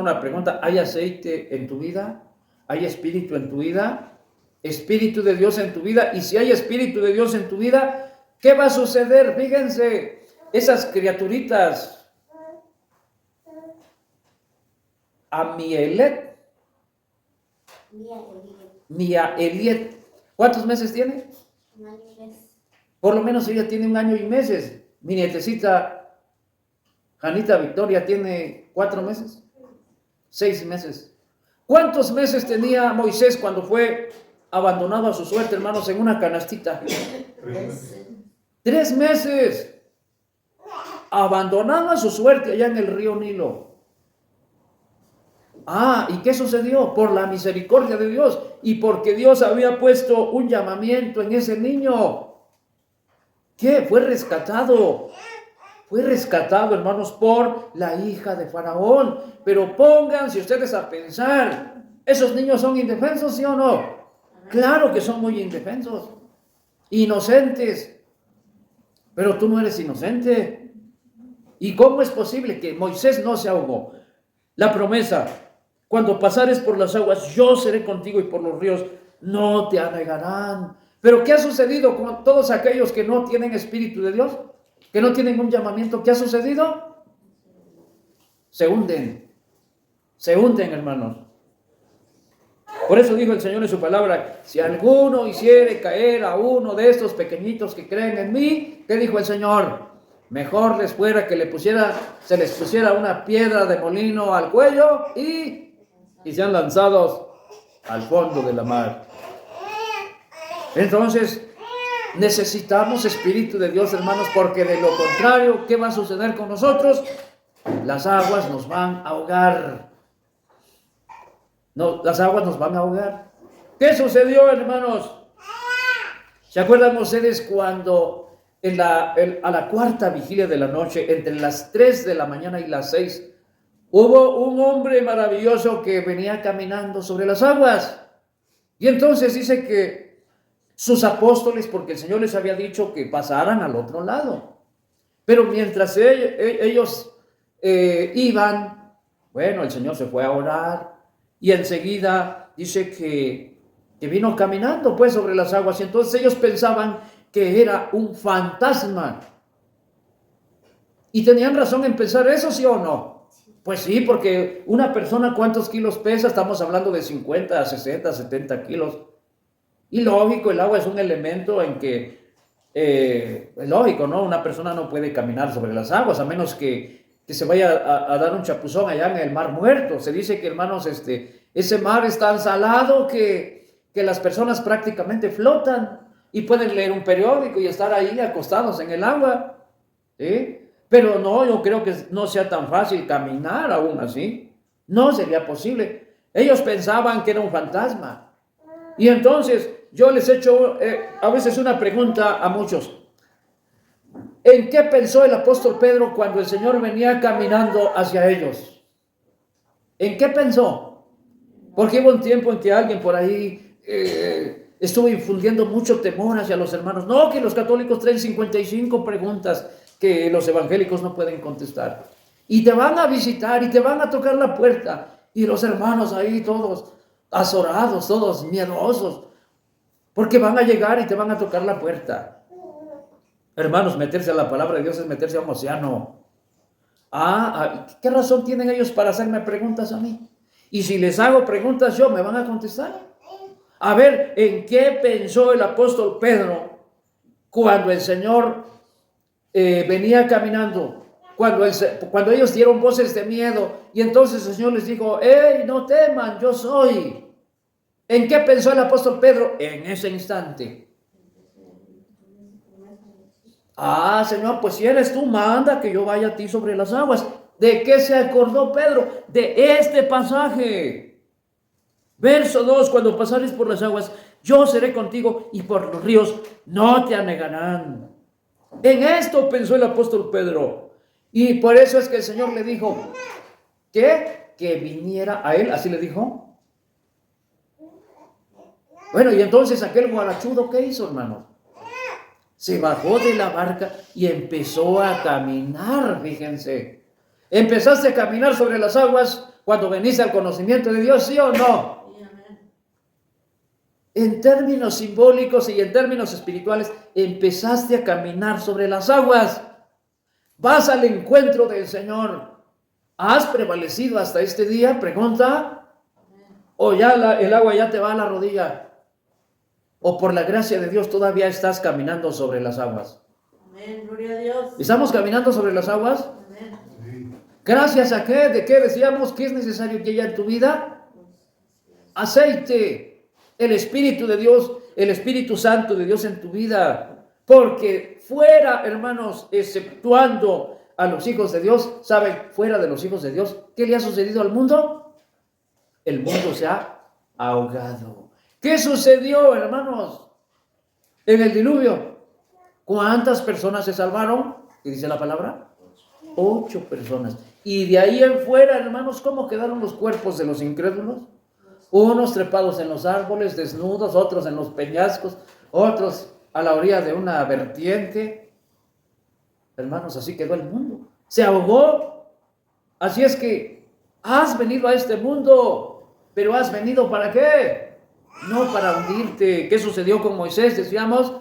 una pregunta. ¿Hay aceite en tu vida? ¿Hay espíritu en tu vida? ¿Espíritu de Dios en tu vida? Y si hay espíritu de Dios en tu vida, ¿qué va a suceder? Fíjense, esas criaturitas, Amielec, Mía Eliet, ¿cuántos meses tiene? Un año y mes. Por lo menos ella tiene 1 año y meses. Mi nietecita Janita Victoria tiene 4 meses, 6 meses. ¿Cuántos meses tenía Moisés cuando fue abandonado a su suerte, hermanos, en una canastita? 3 meses. Abandonado a su suerte allá en el río Nilo. ¿Y qué sucedió? Por la misericordia de Dios y porque Dios había puesto un llamamiento en ese niño. ¿Qué? Fue rescatado. Fue rescatado, hermanos, por la hija de Faraón. Pero pónganse ustedes a pensar, ¿esos niños son indefensos, sí o no? Claro que son muy indefensos, inocentes. Pero tú no eres inocente. ¿Y cómo es posible que Moisés no se ahogó? La promesa, cuando pasares por las aguas, yo seré contigo y por los ríos no te anegarán. Pero ¿qué ha sucedido con todos aquellos que no tienen espíritu de Dios? Que no tienen un llamamiento. ¿Qué ha sucedido? Se hunden, hermanos. Por eso dijo el Señor en su palabra, si alguno hiciere caer a uno de estos pequeñitos que creen en mí, ¿qué dijo el Señor? Mejor les fuera que se les pusiera una piedra de molino al cuello y sean lanzados al fondo de la mar. Entonces, necesitamos espíritu de Dios, hermanos, porque de lo contrario, ¿qué va a suceder con nosotros? Las aguas nos van a ahogar. No, las aguas nos van a ahogar. ¿Qué sucedió, hermanos? ¿Se acuerdan ustedes cuando a la cuarta vigilia de la noche, entre las 3 de la mañana y las 6, hubo un hombre maravilloso que venía caminando sobre las aguas? Y entonces dice que sus apóstoles, porque el Señor les había dicho que pasaran al otro lado. Pero mientras ellos iban, bueno, el Señor se fue a orar y enseguida dice que vino caminando pues sobre las aguas y entonces ellos pensaban que era un fantasma. Y tenían razón en pensar eso, ¿sí o no? Pues sí, porque una persona, ¿cuántos kilos pesa? Estamos hablando de 50, 60, 70 kilos. Y lógico, el agua es un elemento en que, es lógico, ¿no? Una persona no puede caminar sobre las aguas, a menos que se vaya a dar un chapuzón allá en el mar muerto. Se dice que, hermanos, ese mar es tan salado que las personas prácticamente flotan y pueden leer un periódico y estar ahí acostados en el agua, ¿sí? Pero no, yo creo que no sea tan fácil caminar aún así. No sería posible. Ellos pensaban que era un fantasma. Y entonces yo les he hecho a veces una pregunta a muchos. ¿En qué pensó el apóstol Pedro cuando el Señor venía caminando hacia ellos? ¿En qué pensó? Porque hubo un tiempo en que alguien por ahí estuvo infundiendo mucho temor hacia los hermanos. No, que los católicos traen 55 preguntas que los evangélicos no pueden contestar. Y te van a visitar y te van a tocar la puerta. Y los hermanos ahí todos azorados, todos miedosos. Porque van a llegar y te van a tocar la puerta. Hermanos, meterse a la palabra de Dios es meterse a un océano. ¿Qué razón tienen ellos para hacerme preguntas a mí? Y si les hago preguntas yo, ¿me van a contestar? A ver, ¿en qué pensó el apóstol Pedro cuando el Señor venía caminando? Cuando ellos dieron voces de miedo y entonces el Señor les dijo, ¡hey, no teman, yo soy! ¿En qué pensó el apóstol Pedro? En ese instante. Señor, pues si eres tú, manda que yo vaya a ti sobre las aguas. ¿De qué se acordó Pedro? De este pasaje. Verso 2, cuando pasares por las aguas, yo seré contigo y por los ríos no te anegarán. En esto pensó el apóstol Pedro. Y por eso es que el Señor le dijo, ¿qué? Que viniera a él, así le dijo. Bueno, y entonces aquel guarachudo, ¿qué hizo, hermano? Se bajó de la barca y empezó a caminar, fíjense. Empezaste a caminar sobre las aguas, cuando veniste al conocimiento de Dios, ¿sí o no? En términos simbólicos y en términos espirituales, empezaste a caminar sobre las aguas. Vas al encuentro del Señor. ¿Has prevalecido hasta este día? Pregunta. ¿O ya el agua ya te va a la rodilla? ¿O por la gracia de Dios todavía estás caminando sobre las aguas? Amén, gloria a Dios. ¿Estamos caminando sobre las aguas? Amén. ¿Gracias a qué? ¿De qué decíamos que es necesario que haya en tu vida? Aceite. El Espíritu de Dios, el Espíritu Santo de Dios en tu vida. Porque fuera, hermanos, exceptuando a los hijos de Dios, ¿saben? Fuera de los hijos de Dios, ¿qué le ha sucedido al mundo? El mundo se ha ahogado. ¿Qué sucedió, hermanos? En el diluvio, ¿cuántas personas se salvaron? ¿Qué dice la palabra? 8 personas. Y de ahí en fuera, hermanos, ¿cómo quedaron los cuerpos de los incrédulos? Unos trepados en los árboles, desnudos, otros en los peñascos, otros a la orilla de una vertiente. Hermanos, así quedó el mundo. Se ahogó. Así es que has venido a este mundo, pero has venido ¿para qué? No para hundirte. ¿Qué sucedió con Moisés? Decíamos,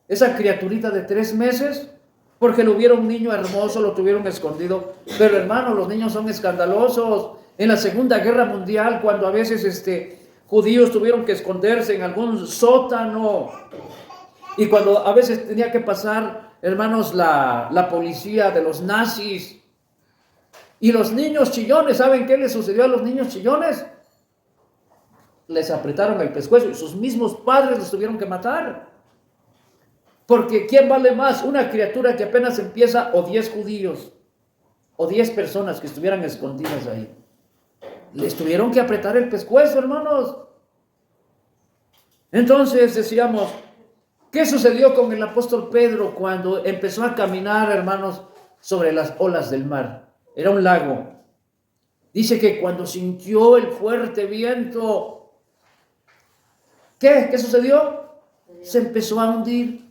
esa criaturita de 3 meses, porque lo hubiera un niño hermoso, lo tuvieron escondido. Pero hermanos, los niños son escandalosos. En la Segunda Guerra Mundial, cuando a veces judíos tuvieron que esconderse en algún sótano, y cuando a veces tenía que pasar, hermanos, la policía de los nazis, y los niños chillones, ¿saben qué les sucedió a los niños chillones? Les apretaron el pescuezo y sus mismos padres los tuvieron que matar. Porque ¿quién vale más? Una criatura que apenas empieza o 10 judíos o 10 personas que estuvieran escondidas ahí. Les tuvieron que apretar el pescuezo, hermanos. Entonces decíamos, ¿qué sucedió con el apóstol Pedro cuando empezó a caminar, hermanos, sobre las olas del mar? Era un lago. Dice que cuando sintió el fuerte viento, ¿qué sucedió? Se empezó a hundir.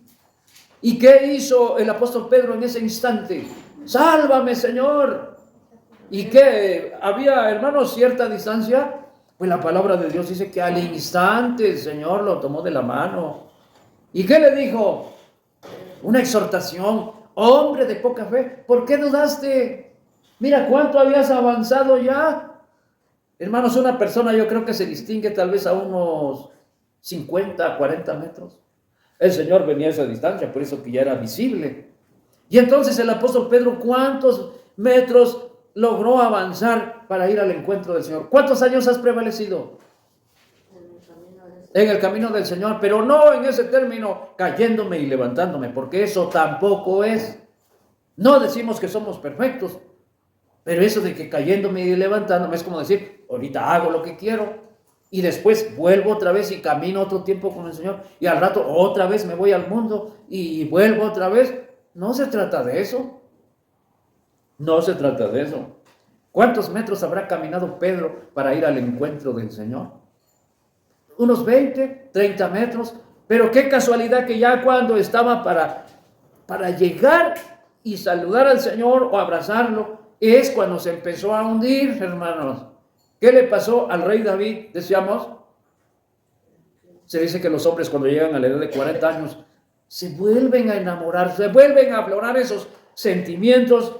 ¿Y qué hizo el apóstol Pedro en ese instante? ¡Sálvame, Señor! ¿Y qué? ¿Había, hermanos, cierta distancia? Pues la palabra de Dios dice que al instante el Señor lo tomó de la mano. ¿Y qué le dijo? Una exhortación. Hombre de poca fe, ¿por qué dudaste? Mira cuánto habías avanzado ya. Hermanos, una persona yo creo que se distingue tal vez a unos 50, 40 metros. El Señor venía a esa distancia, por eso que ya era visible. Y entonces el apóstol Pedro, ¿cuántos metros logró avanzar para ir al encuentro del Señor? ¿Cuántos años has prevalecido? En el camino del Señor, pero no en ese término, cayéndome y levantándome, porque eso tampoco es. No decimos que somos perfectos, pero eso de que cayéndome y levantándome es como decir, ahorita hago lo que quiero y después vuelvo otra vez y camino otro tiempo con el Señor y al rato otra vez me voy al mundo y vuelvo otra vez. No se trata de eso. No se trata de eso. ¿Cuántos metros habrá caminado Pedro para ir al encuentro del Señor? Unos 20, 30 metros. Pero qué casualidad que ya cuando estaba para llegar y saludar al Señor o abrazarlo, es cuando se empezó a hundir, hermanos. ¿Qué le pasó al rey David? Decíamos, se dice que los hombres cuando llegan a la edad de 40 años se vuelven a enamorar, se vuelven a aflorar esos sentimientos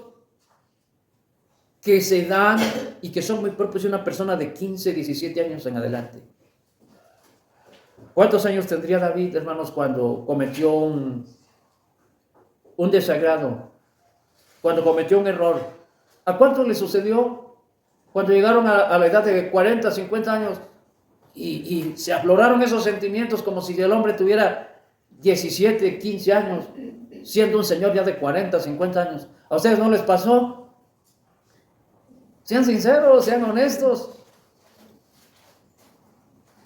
que se dan y que son muy propios de una persona de 15, 17 años en adelante. ¿Cuántos años tendría David, hermanos, cuando cometió un desagrado? Cuando cometió un error. ¿A cuántos le sucedió? Cuando llegaron a la edad de 40, 50 años y se afloraron esos sentimientos como si el hombre tuviera 17, 15 años, siendo un señor ya de 40, 50 años. ¿A ustedes no les pasó? Sean sinceros, sean honestos.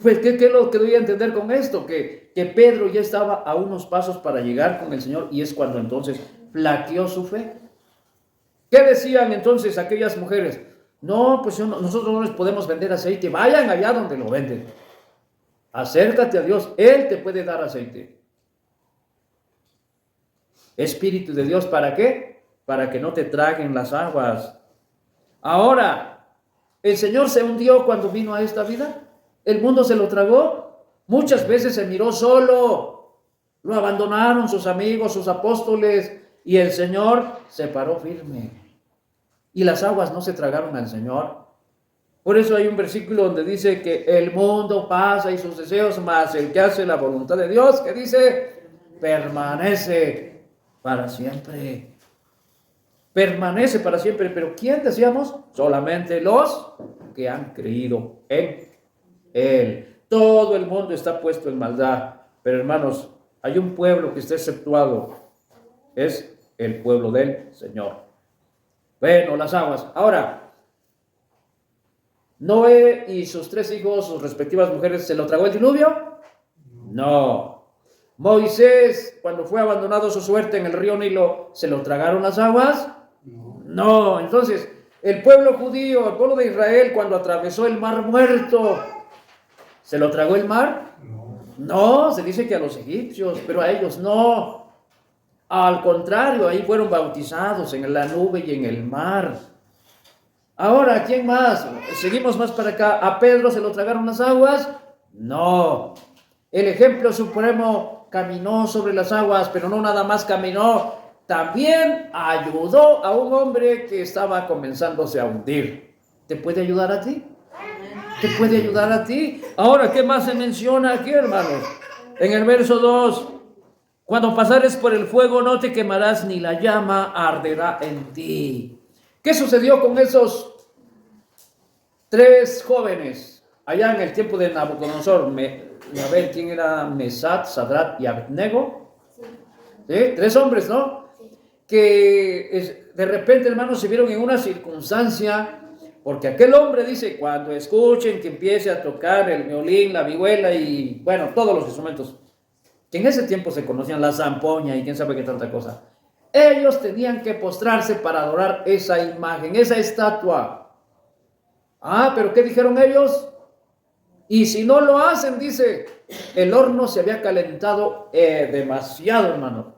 Pues, ¿qué es lo que doy a entender con esto? Que Pedro ya estaba a unos pasos para llegar con el Señor y es cuando entonces flaqueó su fe. ¿Qué decían entonces aquellas mujeres? No, pues nosotros no les podemos vender aceite. Vayan allá donde lo venden. Acércate a Dios. Él te puede dar aceite. Espíritu de Dios, ¿para qué? Para que no te traguen las aguas. Ahora, ¿El Señor se hundió cuando vino a esta vida? ¿El mundo se lo tragó? Muchas veces se miró solo. Lo abandonaron sus amigos, sus apóstoles, y el Señor se paró firme. Y las aguas no se tragaron al Señor. Por eso hay un versículo donde dice que el mundo pasa y sus deseos, mas el que hace la voluntad de Dios, que dice, permanece para siempre. Permanece para siempre. Pero ¿quién decíamos? Solamente los que han creído en Él. Todo el mundo está puesto en maldad. Pero hermanos, hay un pueblo que está exceptuado. Es el pueblo del Señor. Bueno, las aguas. Ahora, Noé y sus 3 hijos, sus respectivas mujeres, ¿se lo tragó el diluvio? No. Moisés, cuando fue abandonado su suerte en el río Nilo, ¿se lo tragaron las aguas? No. Entonces, el pueblo judío, el pueblo de Israel, cuando atravesó el mar muerto, ¿se lo tragó el mar? No, se dice que a los egipcios, pero a ellos no. Al contrario, ahí fueron bautizados en la nube y en el mar. Ahora, ¿quién más? Seguimos más para acá. ¿A Pedro se lo tragaron las aguas? No. El ejemplo supremo caminó sobre las aguas, pero no nada más caminó, también ayudó a un hombre que estaba comenzándose a hundir. ¿Te puede ayudar a ti? ¿Te puede ayudar a ti? Ahora, ¿qué más se menciona aquí, hermanos? En el verso 2, cuando pasares por el fuego no te quemarás, ni la llama arderá en ti. ¿Qué sucedió con esos 3 jóvenes allá en el tiempo de Nabucodonosor? A ver, ¿quién era? Mesach, Sadrat y Abednego. ¿Sí? 3 hombres, ¿no? Que de repente, hermanos, se vieron en una circunstancia, porque aquel hombre dice, cuando escuchen que empiece a tocar el violín, la vihuela y, bueno, todos los instrumentos, que en ese tiempo se conocían, la zampoña y quién sabe qué tanta cosa, ellos tenían que postrarse para adorar esa imagen, esa estatua. Ah, pero ¿qué dijeron ellos? Y si no lo hacen, dice, el horno se había calentado demasiado, hermano.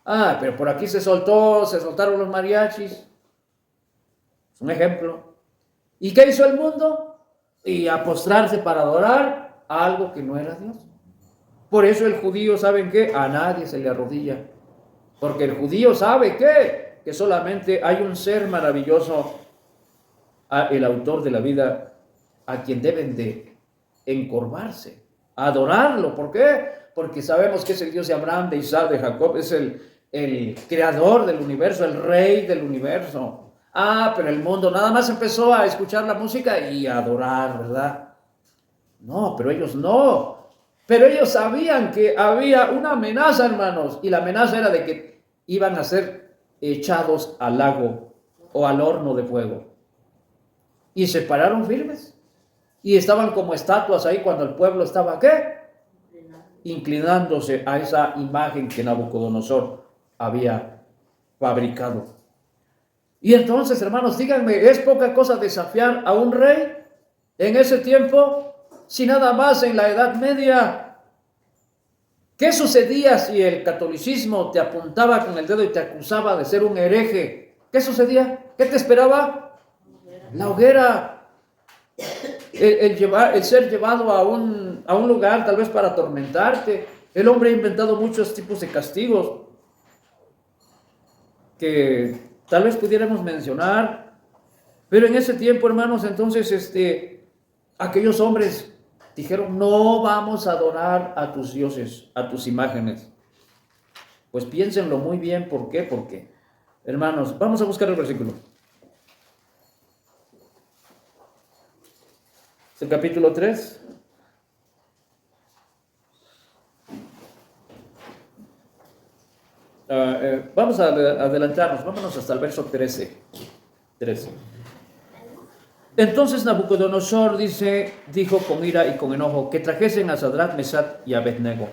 Ah, pero por aquí se soltaron los mariachis. Es un ejemplo. ¿Y qué hizo el mundo? Y a postrarse para adorar a algo que no era Dios. Por eso el judío, ¿saben qué? A nadie se le arrodilla. Porque el judío sabe que solamente hay un ser maravilloso, el autor de la vida, a quien deben de encorvarse, adorarlo. ¿Por qué? Porque sabemos que es el Dios de Abraham, de Isaac, de Jacob, es el creador del universo, el rey del universo. Ah, pero el mundo nada más empezó a escuchar la música y a adorar, ¿verdad? No, pero ellos no. Pero ellos sabían que había una amenaza, hermanos, y la amenaza era de que iban a ser echados al lago o al horno de fuego. Y se pararon firmes. Y estaban como estatuas ahí cuando el pueblo estaba, ¿qué? Inclinándose a esa imagen que Nabucodonosor había fabricado. Y entonces, hermanos, díganme, ¿es poca cosa desafiar a un rey en ese tiempo? Si nada más en la Edad Media, ¿qué sucedía si el catolicismo te apuntaba con el dedo y te acusaba de ser un hereje? ¿Qué sucedía? ¿Qué te esperaba? La hoguera. El ser llevado a un lugar tal vez para atormentarte. El hombre ha inventado muchos tipos de castigos que tal vez pudiéramos mencionar, pero en ese tiempo, hermanos, entonces aquellos hombres dijeron, no vamos a adorar a tus dioses, a tus imágenes. Pues piénsenlo muy bien, ¿por qué? Porque, hermanos, vamos a buscar el versículo. Es el capítulo 3. Vamos a adelantarnos, vámonos hasta el verso 13. Entonces Nabucodonosor dijo con ira y con enojo que trajesen a Sadrat, Mesach y Abednego.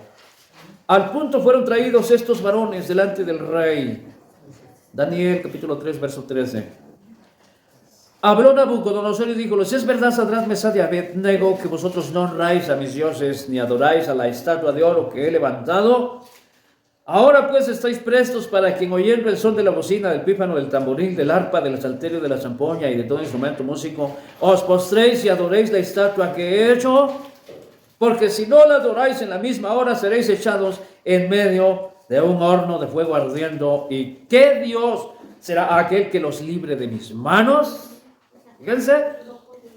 Al punto fueron traídos estos varones delante del rey. Daniel capítulo 3, verso 13. Habló Nabucodonosor y díjoles, ¿es verdad, Sadrat, Mesach y Abednego, que vosotros no honráis a mis dioses ni adoráis a la estatua de oro que he levantado? Ahora pues estáis prestos para quien oyendo el son de la bocina, del pífano, del tamboril, del arpa, del salterio, de la zampoña y de todo instrumento músico, os postréis y adoréis la estatua que he hecho, porque si no la adoráis en la misma hora seréis echados en medio de un horno de fuego ardiendo. ¿Y qué Dios será aquel que los libre de mis manos? Fíjense.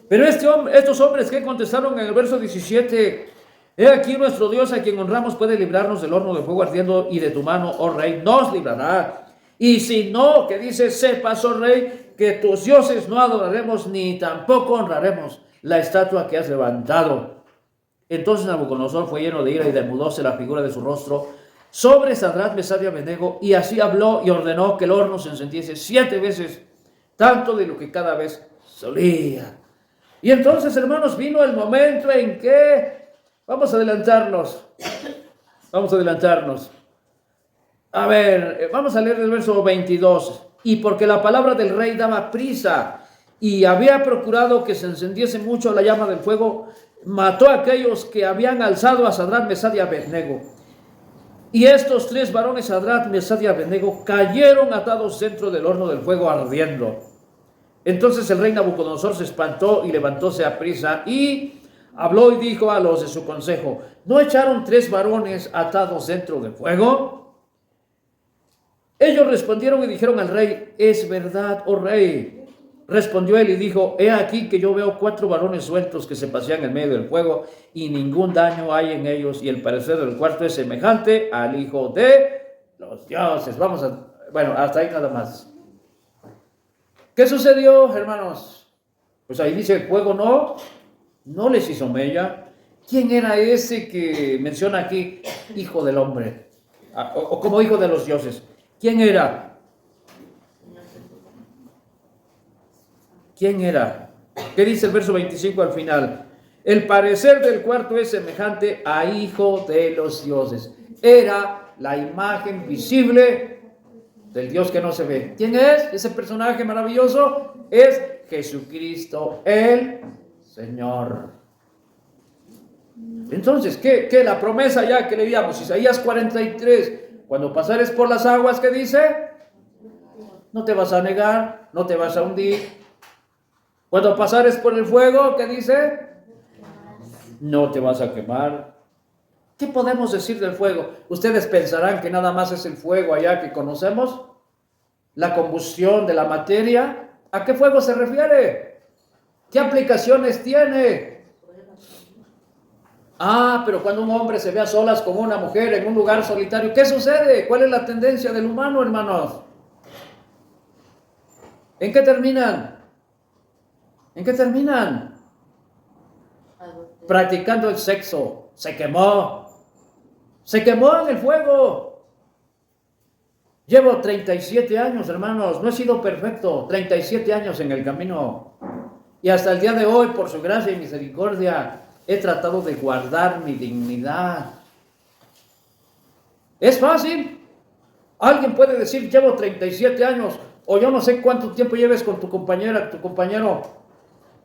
Pero estos hombres que contestaron en el verso 17, he aquí nuestro Dios a quien honramos puede librarnos del horno de fuego ardiendo, y de tu mano, oh rey, nos librará. Y si no, que dice, sepas, oh rey, que tus dioses no adoraremos ni tampoco honraremos la estatua que has levantado. Entonces Nabucodonosor fue lleno de ira y demudóse la figura de su rostro sobre Sadrach, Mesach y Abednego, y así habló y ordenó que el horno se encendiese 7 veces, tanto de lo que cada vez solía. Y entonces, hermanos, vino el momento en que, vamos a adelantarnos. A ver, vamos a leer el verso 22. Y porque la palabra del rey daba prisa y había procurado que se encendiese mucho la llama del fuego, mató a aquellos que habían alzado a Sadrach, Mesach y Abednego. Y estos 3 varones, Sadrach, Mesach y Abednego, cayeron atados dentro del horno del fuego ardiendo. Entonces el rey Nabucodonosor se espantó y levantóse a prisa y habló y dijo a los de su consejo, ¿no echaron 3 varones atados dentro del fuego? Ellos respondieron y dijeron al rey, es verdad, oh rey. Respondió él y dijo, he aquí que yo veo 4 varones sueltos que se pasean en medio del fuego y ningún daño hay en ellos, y el parecer del cuarto es semejante al hijo de los dioses. Bueno, hasta ahí nada más. ¿Qué sucedió, hermanos? Pues ahí dice, el fuego no les hizo mella. ¿Quién era ese que menciona aquí, hijo del hombre? O como hijo de los dioses. ¿Quién era? ¿Quién era? ¿Qué dice el verso 25 al final? El parecer del cuarto es semejante a hijo de los dioses. Era la imagen visible del Dios que no se ve. ¿Quién es ese personaje maravilloso? Es Jesucristo, el Señor. Entonces, ¿qué? La promesa ya que leíamos, Isaías 43, cuando pasares por las aguas, ¿qué dice? No te vas a negar, no te vas a hundir. Cuando pasares por el fuego, ¿qué dice? No te vas a quemar. ¿Qué podemos decir del fuego? Ustedes pensarán que nada más es el fuego allá que conocemos, la combustión de la materia. ¿A qué fuego se refiere? ¿Qué aplicaciones tiene? Pero cuando un hombre se ve a solas con una mujer en un lugar solitario, ¿qué sucede? ¿Cuál es la tendencia del humano, hermanos? ¿En qué terminan? ¿En qué terminan? Practicando el sexo. Se quemó en el fuego. Llevo 37 años, hermanos, no he sido perfecto, 37 años en el camino. Y hasta el día de hoy, por su gracia y misericordia, he tratado de guardar mi dignidad. ¿Es fácil? Alguien puede decir, llevo 37 años, o yo no sé cuánto tiempo lleves con tu compañera, tu compañero.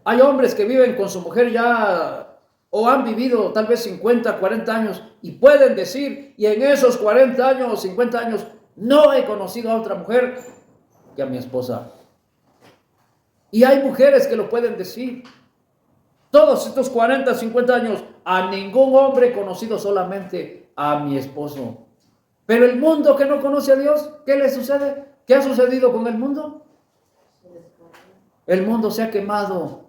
Hay hombres que viven con su mujer ya, o han vivido tal vez 50, 40 años, y pueden decir, y en esos 40 años, 50 años, no he conocido a otra mujer que a mi esposa. Y hay mujeres que lo pueden decir. Todos estos 40, 50 años, a ningún hombre he conocido, solamente a mi esposo. Pero el mundo que no conoce a Dios, ¿qué le sucede? ¿Qué ha sucedido con el mundo? El mundo se ha quemado.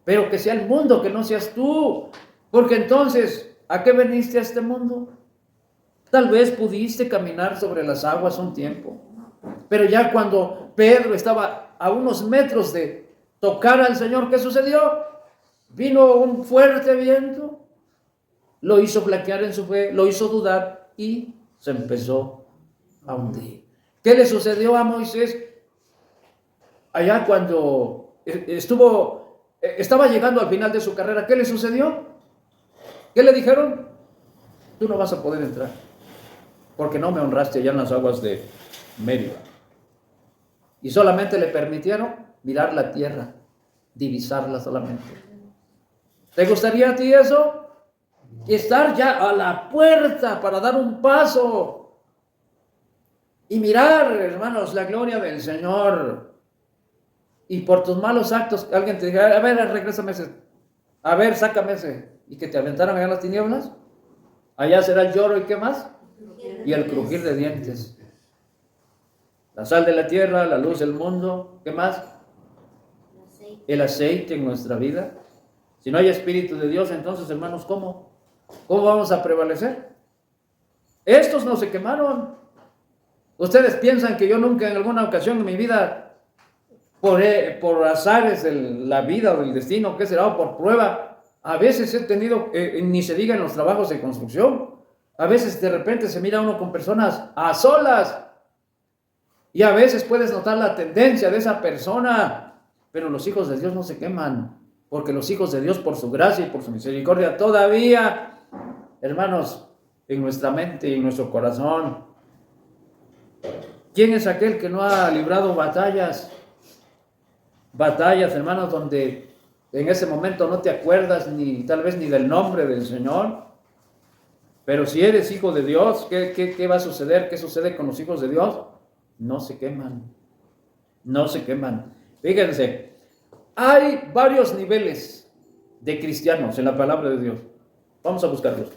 Pero que sea el mundo, que no seas tú. Porque entonces, ¿a qué veniste a este mundo? Tal vez pudiste caminar sobre las aguas un tiempo. Pero ya cuando Pedro estaba a unos metros de tocar al Señor, ¿qué sucedió? Vino un fuerte viento, lo hizo flaquear en su fe, lo hizo dudar y se empezó a hundir. ¿Qué le sucedió a Moisés? Allá cuando estaba llegando al final de su carrera, ¿qué le sucedió? ¿Qué le dijeron? Tú no vas a poder entrar, porque no me honraste allá en las aguas de Meriba. Y solamente le permitieron mirar la tierra, divisarla solamente. ¿Te gustaría a ti eso? Estar ya a la puerta para dar un paso y mirar, hermanos, la gloria del Señor. Y por tus malos actos, alguien te diga, a ver, regrésame ese, a ver, sácame ese, y que te aventaron allá en las tinieblas. Allá será el lloro y qué más, y el crujir de dientes. La sal de la tierra, la luz del mundo, ¿qué más? El aceite en nuestra vida. Si no hay Espíritu de Dios, entonces, hermanos, ¿cómo vamos a prevalecer? Estos no se quemaron. Ustedes piensan que yo nunca en alguna ocasión en mi vida, por azares de la vida o del destino, ¿qué será? O por prueba, a veces he tenido, ni se diga en los trabajos de construcción, a veces de repente se mira uno con personas a solas, y a veces puedes notar la tendencia de esa persona, pero los hijos de Dios no se queman, porque los hijos de Dios, por su gracia y por su misericordia, todavía, hermanos, en nuestra mente y en nuestro corazón, ¿quién es aquel que no ha librado batallas? Batallas, hermanos, donde en ese momento no te acuerdas ni tal vez ni del nombre del Señor. Pero si eres hijo de Dios, ¿qué va a suceder? ¿Qué sucede con los hijos de Dios? No se queman. No se queman. Fíjense, hay varios niveles de cristianos en la palabra de Dios. Vamos a buscarlos.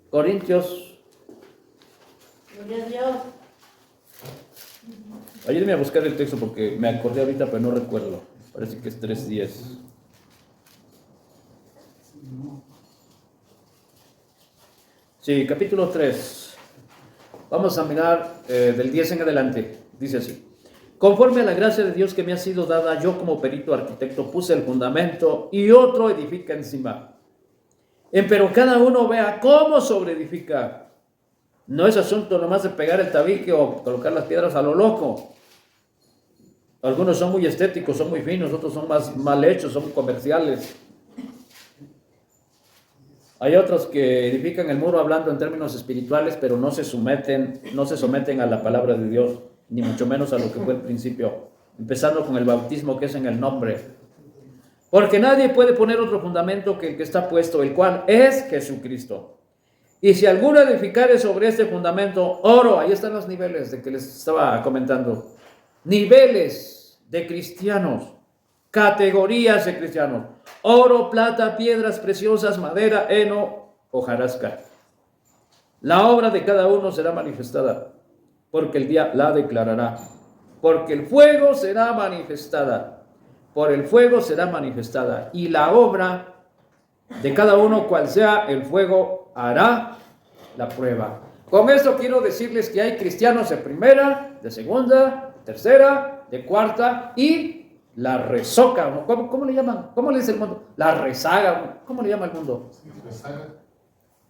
Corintios. Gloria a Dios. Ayúdenme a buscar el texto porque me acordé ahorita, pero no recuerdo. Parece que es 3:10. Sí, capítulo 3. Vamos a mirar del 10 en adelante. Dice así. Conforme a la gracia de Dios que me ha sido dada, yo como perito arquitecto puse el fundamento y otro edifica encima. Pero cada uno vea cómo sobreedifica. No es asunto nomás de pegar el tabique o colocar las piedras a lo loco. Algunos son muy estéticos, son muy finos, otros son más mal hechos, son comerciales. Hay otros que edifican el muro hablando en términos espirituales, pero no se someten a la palabra de Dios, ni mucho menos a lo que fue el principio, empezando con el bautismo, que es en el nombre. Porque nadie puede poner otro fundamento que el que está puesto, el cual es Jesucristo. Y si alguno edificare sobre este fundamento oro, ahí están los niveles de que les estaba comentando, niveles de cristianos, categorías de cristianos, oro, plata, piedras preciosas, madera, heno, hojarasca. La obra de cada uno será manifestada, porque el día la declarará, porque el fuego será manifestada, por el fuego será manifestada, y la obra de cada uno, cual sea el fuego, hará la prueba. Con esto quiero decirles que hay cristianos de primera, de segunda, tercera, de cuarta y la rezoca. ¿Cómo le llaman? ¿Cómo le dice el mundo? La rezaga. ¿Cómo le llama el mundo?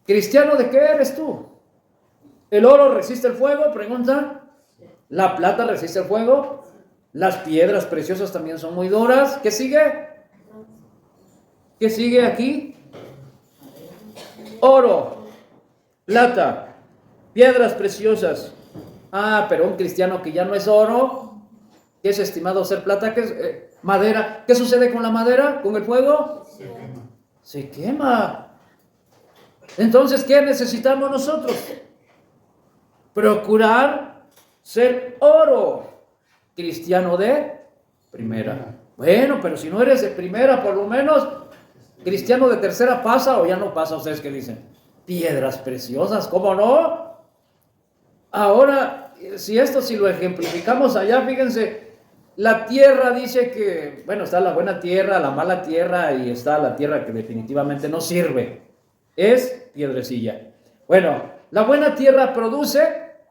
¿Cristiano de qué eres tú? ¿El oro resiste el fuego? Pregunta. ¿La plata resiste el fuego? Las piedras preciosas también son muy duras. ¿Qué sigue? ¿Qué sigue aquí? Oro, plata, piedras preciosas. Pero un cristiano que ya no es oro, que es estimado ser plata, que es madera. ¿Qué sucede con la madera? ¿Con el fuego? Se quema. Entonces, ¿qué necesitamos nosotros? Procurar ser oro. Cristiano de primera. Bueno, pero si no eres de primera, por lo menos cristiano de tercera pasa o ya no pasa. ¿Ustedes qué dicen? Piedras preciosas, ¿cómo no? Ahora, si lo ejemplificamos allá, fíjense, la tierra dice que, bueno, está la buena tierra, la mala tierra y está la tierra que definitivamente no sirve. Es piedrecilla. Bueno, la buena tierra produce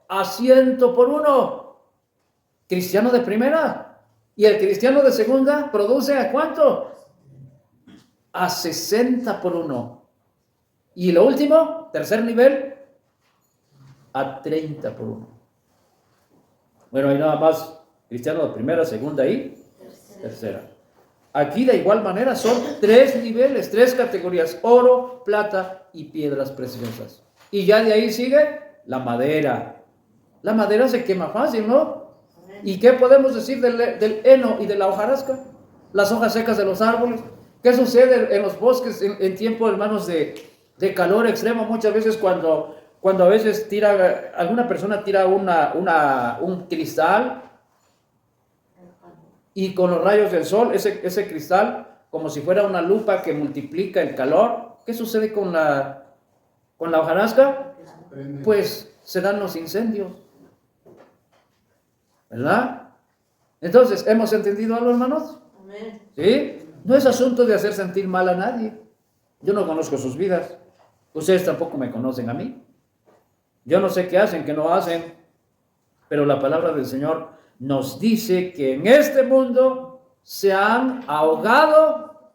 a 100 por 1. Cristiano de primera. Y el cristiano de segunda produce ¿a cuánto? A 60 por 1. Y lo último, tercer nivel, a 30 por 1. Bueno, hay nada más cristiano de primera, segunda y tercera. Aquí de igual manera son 3 niveles, 3 categorías: oro, plata y piedras preciosas. Y ya de ahí sigue la madera. La madera se quema fácil, ¿no? ¿Y qué podemos decir del heno y de la hojarasca? Las hojas secas de los árboles. ¿Qué sucede en los bosques en tiempo, hermanos, de calor extremo? Muchas veces cuando cuando a veces alguna persona tira un cristal y con los rayos del sol, ese cristal, como si fuera una lupa que multiplica el calor, ¿qué sucede con la hojarasca? Pues se dan los incendios, ¿verdad? Entonces, ¿hemos entendido algo, hermanos? Amén. ¿Sí? No es asunto de hacer sentir mal a nadie. Yo no conozco sus vidas. Ustedes tampoco me conocen a mí. Yo no sé qué hacen, qué no hacen. Pero la palabra del Señor nos dice que en este mundo se han ahogado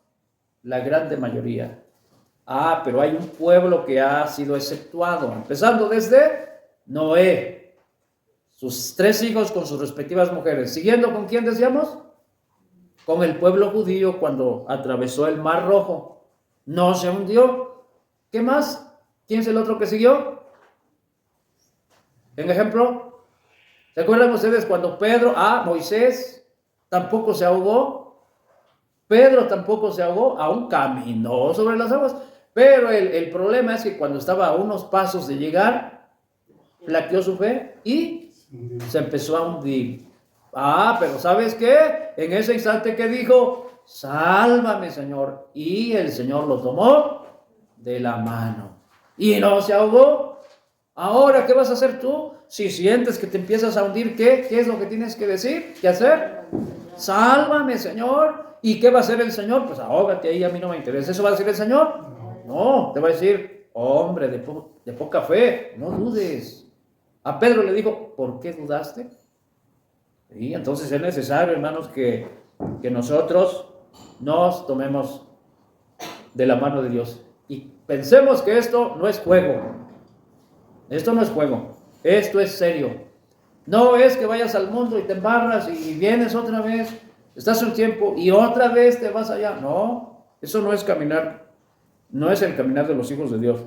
la grande mayoría. Pero hay un pueblo que ha sido exceptuado, empezando desde Noé, sus 3 hijos con sus respectivas mujeres, siguiendo con quién decíamos, con el pueblo judío cuando atravesó el Mar Rojo, no se hundió. ¿Qué más? ¿Quién es el otro que siguió? En ejemplo, ¿se acuerdan ustedes cuando Moisés tampoco se ahogó? Pedro tampoco se ahogó, aún caminó sobre las aguas. Pero el problema es que cuando estaba a unos pasos de llegar, flaqueó su fe y se empezó a hundir. Pero ¿sabes qué? En ese instante que dijo, sálvame, Señor. Y el Señor lo tomó de la mano. Y no se ahogó. Ahora, ¿qué vas a hacer tú? Si sientes que te empiezas a hundir, ¿qué es lo que tienes que decir? ¿Qué hacer? Sálvame, Señor. ¿Y qué va a hacer el Señor? Pues ahógate ahí, a mí no me interesa. ¿Eso va a decir el Señor? No, te va a decir, hombre de poca fe, no dudes. A Pedro le dijo, ¿por qué dudaste? Y entonces es necesario, hermanos, que nosotros nos tomemos de la mano de Dios y pensemos que esto no es juego. Esto no es juego, esto es serio. No es que vayas al mundo y te embarras y vienes otra vez, estás un tiempo y otra vez te vas allá. No, eso no es caminar, no es el caminar de los hijos de Dios.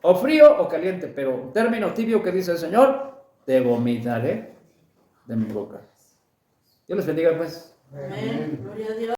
O frío o caliente, pero un término tibio que dice el Señor, te vomitaré de mi boca. Dios les bendiga, pues. Amén. Gloria a Dios.